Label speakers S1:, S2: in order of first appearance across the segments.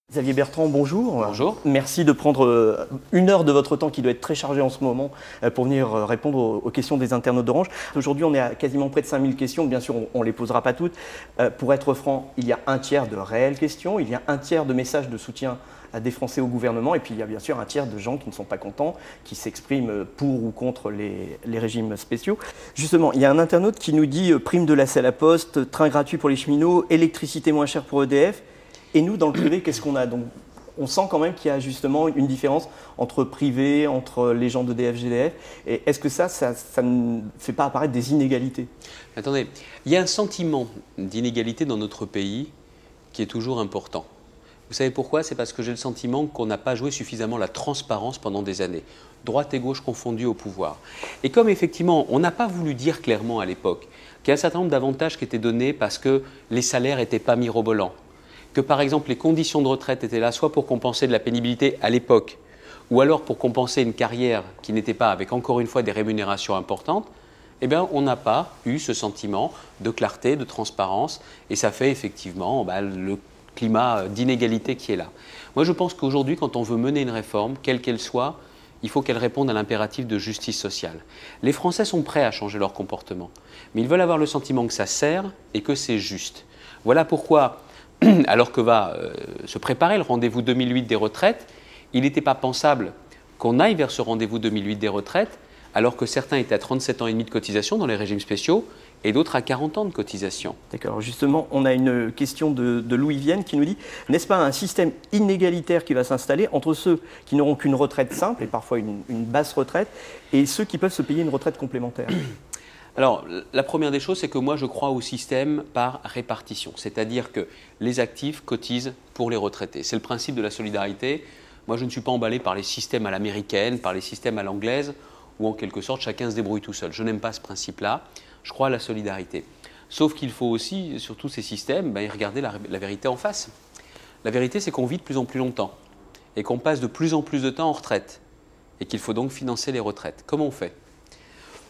S1: Xavier Bertrand, bonjour.
S2: Bonjour.
S1: Merci de prendre une heure de votre temps qui doit être très chargé en ce moment pour venir répondre aux questions des internautes d'Orange. Aujourd'hui, on est à quasiment près de 5000 questions. Bien sûr, on ne les posera pas toutes. Pour être franc, il y a un tiers de réelles questions, il y a un tiers de messages de soutien à des Français au gouvernement et puis il y a bien sûr un tiers de gens qui ne sont pas contents, qui s'expriment pour ou contre les régimes spéciaux. Justement, il y a un internaute qui nous dit prime de lacet à la poste, train gratuit pour les cheminots, électricité moins chère pour EDF. Et nous, dans le privé, qu'est-ce qu'on a? Donc, on sent quand même qu'il y a justement une différence entre privé, entre les gens d'EDF, GDF. Et est-ce que ça ne fait pas apparaître des inégalités?
S2: Attendez, il y a un sentiment d'inégalité dans notre pays qui est toujours important. Vous savez pourquoi? C'est parce que j'ai le sentiment qu'on n'a pas joué suffisamment la transparence pendant des années, droite et gauche confondues au pouvoir. Et comme effectivement, on n'a pas voulu dire clairement à l'époque qu'il y a un certain nombre d'avantages qui étaient donnés parce que les salaires n'étaient pas mirobolants, que par exemple les conditions de retraite étaient là soit pour compenser de la pénibilité à l'époque, ou alors pour compenser une carrière qui n'était pas avec encore une fois des rémunérations importantes, eh bien on n'a pas eu ce sentiment de clarté, de transparence, et ça fait effectivement le climat d'inégalité qui est là. Moi je pense qu'aujourd'hui quand on veut mener une réforme, quelle qu'elle soit, il faut qu'elle réponde à l'impératif de justice sociale. Les Français sont prêts à changer leur comportement, mais ils veulent avoir le sentiment que ça sert et que c'est juste. Voilà pourquoi alors que va se préparer le rendez-vous 2008 des retraites, il n'était pas pensable qu'on aille vers ce rendez-vous 2008 des retraites, alors que certains étaient à 37 ans et demi de cotisation dans les régimes spéciaux et d'autres à 40 ans de cotisation.
S1: D'accord. Justement, on a une question de Louis Vienne qui nous dit « N'est-ce pas un système inégalitaire qui va s'installer entre ceux qui n'auront qu'une retraite simple et parfois une basse retraite et ceux qui peuvent se payer une retraite complémentaire ?»
S2: Alors, la première des choses, c'est que moi, je crois au système par répartition. C'est-à-dire que les actifs cotisent pour les retraités. C'est le principe de la solidarité. Moi, je ne suis pas emballé par les systèmes à l'américaine, par les systèmes à l'anglaise, où en quelque sorte, chacun se débrouille tout seul. Je n'aime pas ce principe-là. Je crois à la solidarité. Sauf qu'il faut aussi, sur tous ces systèmes, y regarder la vérité en face. La vérité, c'est qu'on vit de plus en plus longtemps et qu'on passe de plus en plus de temps en retraite et qu'il faut donc financer les retraites. Comment on fait ?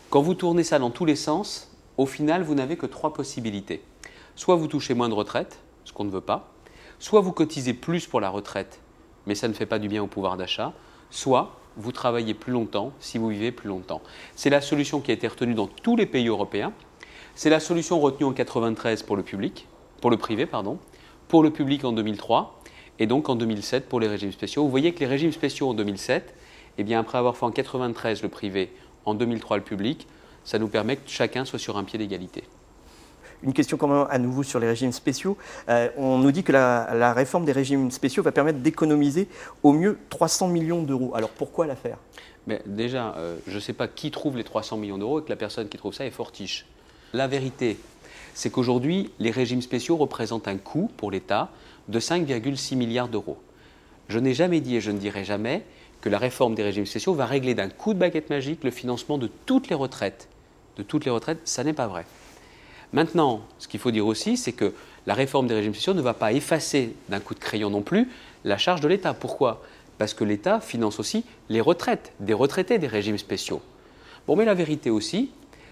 S2: Quand vous tournez ça dans tous les sens, au final, vous n'avez que 3 possibilités. Soit vous touchez moins de retraite, ce qu'on ne veut pas, soit vous cotisez plus pour la retraite, mais ça ne fait pas du bien au pouvoir d'achat, soit vous travaillez plus longtemps si vous vivez plus longtemps. C'est la solution qui a été retenue dans tous les pays européens. C'est la solution retenue en 1993 pour le privé, pour le public en 2003 et donc en 2007 pour les régimes spéciaux. Vous voyez que les régimes spéciaux en 2007, après avoir fait en 1993 le privé, en 2003 le public, ça nous permet que chacun soit sur un pied d'égalité.
S1: Une question quand même à nouveau sur les régimes spéciaux. On nous dit que la réforme des régimes spéciaux va permettre d'économiser au mieux 300 millions d'euros. Alors pourquoi la faire?
S2: Déjà, je ne sais pas qui trouve les 300 millions d'euros et que la personne qui trouve ça est fortiche. La vérité, c'est qu'aujourd'hui, les régimes spéciaux représentent un coût pour l'État de 5,6 milliards d'euros. Je n'ai jamais dit et je ne dirai jamais que la réforme des régimes spéciaux va régler d'un coup de baguette magique le financement de toutes les retraites. De toutes les retraites, ça n'est pas vrai. Maintenant, ce qu'il faut dire aussi, c'est que la réforme des régimes spéciaux ne va pas effacer d'un coup de crayon non plus la charge de l'État. Pourquoi? Parce que l'État finance aussi les retraites, des retraités des régimes spéciaux. Bon, mais la vérité aussi,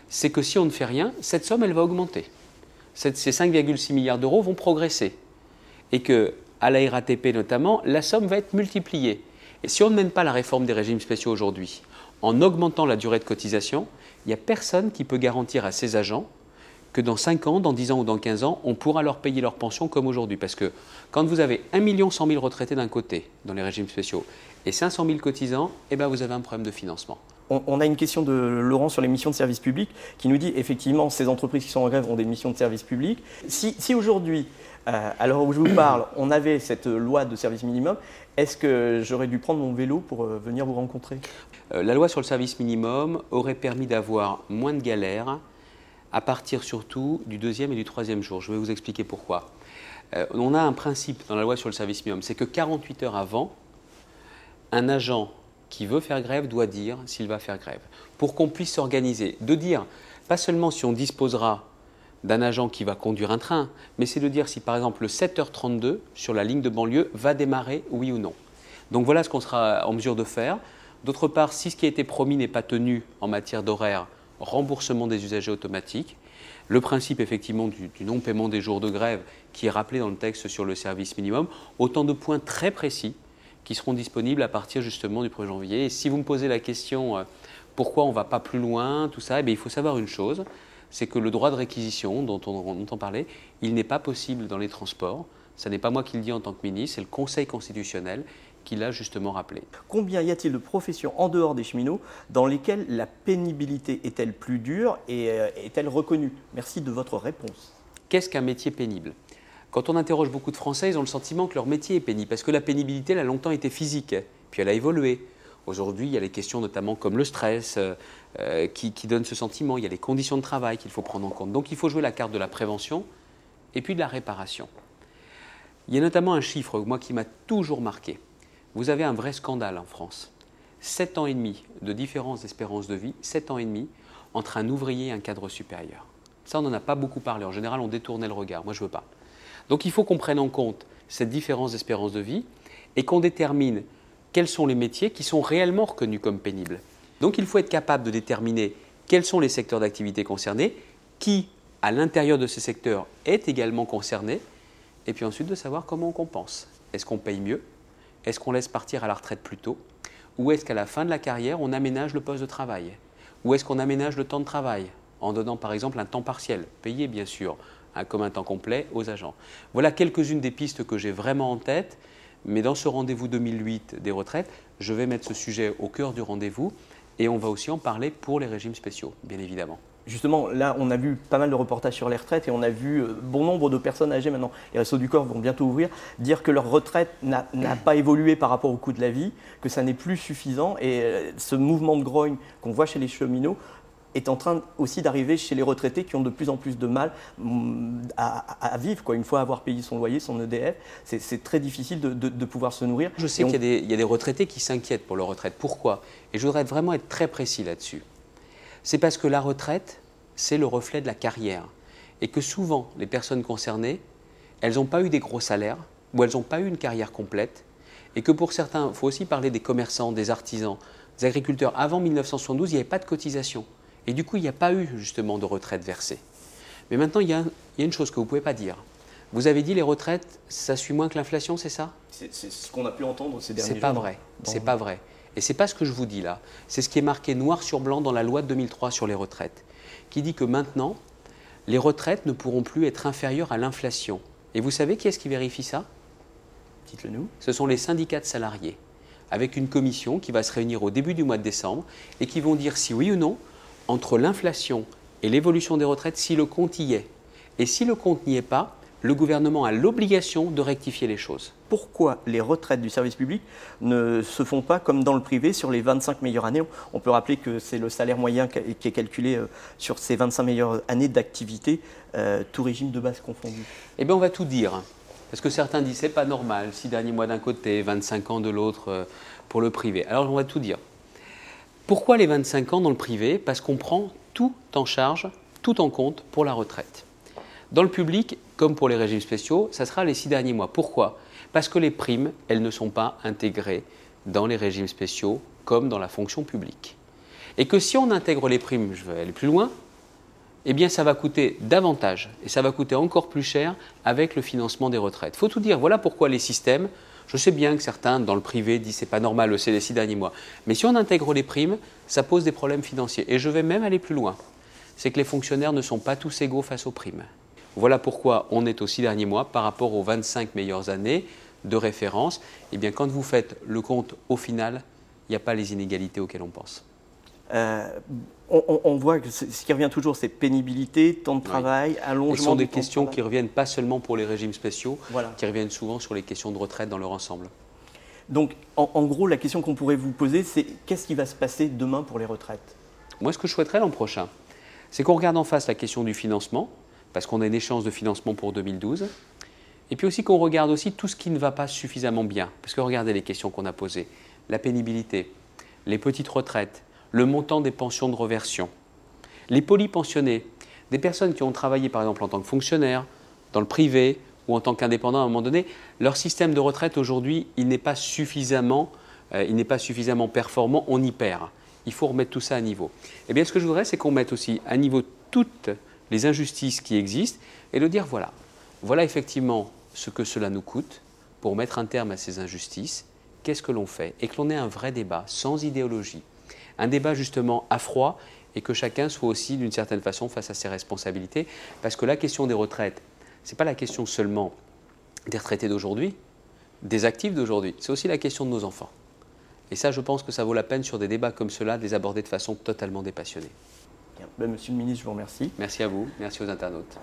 S2: c'est que si on ne fait rien, cette somme, elle va augmenter. Ces 5,6 milliards d'euros vont progresser. Et qu'à la RATP notamment, la somme va être multipliée. Et si on ne mène pas la réforme des régimes spéciaux aujourd'hui, en augmentant la durée de cotisation, il n'y a personne qui peut garantir à ses agents que dans 5 ans, dans 10 ans ou dans 15 ans, on pourra leur payer leur pension comme aujourd'hui. Parce que quand vous avez 1 100 000 retraités d'un côté, dans les régimes spéciaux, et 500 000 cotisants, vous avez un problème de financement.
S1: On a une question de Laurent sur les missions de service public qui nous dit effectivement ces entreprises qui sont en grève ont des missions de service public. Si aujourd'hui, à l'heure où je vous parle, on avait cette loi de service minimum, est-ce que j'aurais dû prendre mon vélo pour venir vous rencontrer?
S2: La loi sur le service minimum aurait permis d'avoir moins de galères à partir surtout du 2e et du 3e jour. Je vais vous expliquer pourquoi. On a un principe dans la loi sur le service minimum, c'est que 48 heures avant, un agent qui veut faire grève doit dire s'il va faire grève, pour qu'on puisse s'organiser. De dire, pas seulement si on disposera d'un agent qui va conduire un train, mais c'est de dire si par exemple le 7h32 sur la ligne de banlieue va démarrer, oui ou non. Donc voilà ce qu'on sera en mesure de faire. D'autre part, si ce qui a été promis n'est pas tenu en matière d'horaire, remboursement des usagers automatique. Le principe effectivement du non-paiement des jours de grève qui est rappelé dans le texte sur le service minimum, autant de points très précis qui seront disponibles à partir justement du 1er janvier. Et si vous me posez la question pourquoi on ne va pas plus loin, tout ça, eh bien, il faut savoir une chose, c'est que le droit de réquisition dont on entend parler, il n'est pas possible dans les transports. Ce n'est pas moi qui le dis en tant que ministre, c'est le Conseil constitutionnel qui l'a justement rappelé.
S1: Combien y a-t-il de professions en dehors des cheminots dans lesquelles la pénibilité est-elle plus dure et est-elle reconnue? Merci de votre réponse.
S2: Qu'est-ce qu'un métier pénible? Quand on interroge beaucoup de Français, ils ont le sentiment que leur métier est pénible, parce que la pénibilité, elle a longtemps été physique, puis elle a évolué. Aujourd'hui, il y a les questions notamment comme le stress qui donnent ce sentiment, il y a les conditions de travail qu'il faut prendre en compte. Donc il faut jouer la carte de la prévention et puis de la réparation. Il y a notamment un chiffre, moi, qui m'a toujours marqué. Vous avez un vrai scandale en France. 7 ans et demi de différence d'espérance de vie, 7 ans et demi entre un ouvrier et un cadre supérieur. Ça, on n'en a pas beaucoup parlé. En général, on détournait le regard. Moi, je ne veux pas. Donc, il faut qu'on prenne en compte cette différence d'espérance de vie et qu'on détermine quels sont les métiers qui sont réellement reconnus comme pénibles. Donc, il faut être capable de déterminer quels sont les secteurs d'activité concernés, qui, à l'intérieur de ces secteurs, est également concerné, et puis ensuite de savoir comment on compense. Est-ce qu'on paye mieux? Est-ce qu'on laisse partir à la retraite plus tôt? Ou est-ce qu'à la fin de la carrière, on aménage le poste de travail? Ou est-ce qu'on aménage le temps de travail en donnant par exemple un temps partiel, payé bien sûr, comme un temps complet aux agents? Voilà quelques-unes des pistes que j'ai vraiment en tête, mais dans ce rendez-vous 2008 des retraites, je vais mettre ce sujet au cœur du rendez-vous et on va aussi en parler pour les régimes spéciaux, bien évidemment.
S1: Justement, là, on a vu pas mal de reportages sur les retraites et on a vu bon nombre de personnes âgées maintenant, les Restos du Cœur vont bientôt ouvrir, dire que leur retraite n'a pas évolué par rapport au coût de la vie, que ça n'est plus suffisant et ce mouvement de grogne qu'on voit chez les cheminots est en train aussi d'arriver chez les retraités qui ont de plus en plus de mal à vivre, quoi. Une fois avoir payé son loyer, son EDF, c'est très difficile de pouvoir se nourrir.
S2: Je sais qu'il y a des retraités qui s'inquiètent pour leur retraite. Pourquoi? Et je voudrais vraiment être très précis là-dessus. C'est parce que la retraite, c'est le reflet de la carrière. Et que souvent, les personnes concernées, elles n'ont pas eu des gros salaires ou elles n'ont pas eu une carrière complète. Et que pour certains, il faut aussi parler des commerçants, des artisans, des agriculteurs. Avant 1972, il n'y avait pas de cotisation. Et du coup, il n'y a pas eu justement de retraite versée. Mais maintenant, il y a une chose que vous ne pouvez pas dire. Vous avez dit les retraites, ça suit moins que l'inflation, c'est ça?
S1: C'est ce qu'on a pu entendre ces derniers jours.
S2: C'est pas vrai. C'est pas vrai. Et ce n'est pas ce que je vous dis là. C'est ce qui est marqué noir sur blanc dans la loi de 2003 sur les retraites, qui dit que maintenant, les retraites ne pourront plus être inférieures à l'inflation. Et vous savez qui est-ce qui vérifie ça?
S1: Dites-le nous.
S2: Ce sont les syndicats de salariés, avec une commission qui va se réunir au début du mois de décembre et qui vont dire si oui ou non, entre l'inflation et l'évolution des retraites, si le compte y est. Et si le compte n'y est pas, le gouvernement a l'obligation de rectifier les choses.
S1: Pourquoi les retraites du service public ne se font pas comme dans le privé sur les 25 meilleures années? On peut rappeler que c'est le salaire moyen qui est calculé sur ces 25 meilleures années d'activité, tout régime de base confondu.
S2: Eh bien, on va tout dire. Parce que certains disent c'est pas normal, 6 derniers mois d'un côté, 25 ans de l'autre pour le privé. Alors, on va tout dire. Pourquoi les 25 ans dans le privé? Parce qu'on prend tout en charge, tout en compte pour la retraite. Dans le public, comme pour les régimes spéciaux, ça sera les 6 derniers mois. Pourquoi? Parce que les primes, elles ne sont pas intégrées dans les régimes spéciaux comme dans la fonction publique. Et que si on intègre les primes, je vais aller plus loin, eh bien ça va coûter davantage et ça va coûter encore plus cher avec le financement des retraites. Il faut tout dire, voilà pourquoi les systèmes, je sais bien que certains dans le privé disent c'est pas normal, c'est les 6 derniers mois. Mais si on intègre les primes, ça pose des problèmes financiers. Et je vais même aller plus loin, c'est que les fonctionnaires ne sont pas tous égaux face aux primes. Voilà pourquoi on est aux 6 derniers mois par rapport aux 25 meilleures années de référence. Eh bien, quand vous faites le compte au final, il n'y a pas les inégalités auxquelles on pense.
S1: On voit que ce qui revient toujours, c'est pénibilité, temps de travail, allongement.
S2: Ce sont des questions qui reviennent pas seulement pour les régimes spéciaux,
S1: voilà,
S2: qui reviennent souvent sur les questions de retraite dans leur ensemble.
S1: Donc, en gros, la question qu'on pourrait vous poser, c'est qu'est-ce qui va se passer demain pour les retraites?
S2: Moi, ce que je souhaiterais l'an prochain, c'est qu'on regarde en face la question du financement, parce qu'on a une échéance de financement pour 2012, et puis aussi qu'on regarde aussi tout ce qui ne va pas suffisamment bien. Parce que regardez les questions qu'on a posées, la pénibilité, les petites retraites, le montant des pensions de reversion, les polypensionnés, des personnes qui ont travaillé par exemple en tant que fonctionnaires, dans le privé ou en tant qu'indépendants à un moment donné, leur système de retraite aujourd'hui, il n'est pas suffisamment performant, on y perd. Il faut remettre tout ça à niveau. Eh bien, ce que je voudrais, c'est qu'on mette aussi à niveau toutes les injustices qui existent et de dire voilà effectivement ce que cela nous coûte pour mettre un terme à ces injustices, qu'est-ce que l'on fait? Et que l'on ait un vrai débat, sans idéologie, un débat justement à froid et que chacun soit aussi d'une certaine façon face à ses responsabilités. Parce que la question des retraites, ce n'est pas la question seulement des retraités d'aujourd'hui, des actifs d'aujourd'hui, c'est aussi la question de nos enfants. Et ça, je pense que ça vaut la peine sur des débats comme cela de les aborder de façon totalement dépassionnée.
S1: Bien. Monsieur le ministre, je vous remercie.
S2: Merci à vous, merci aux internautes.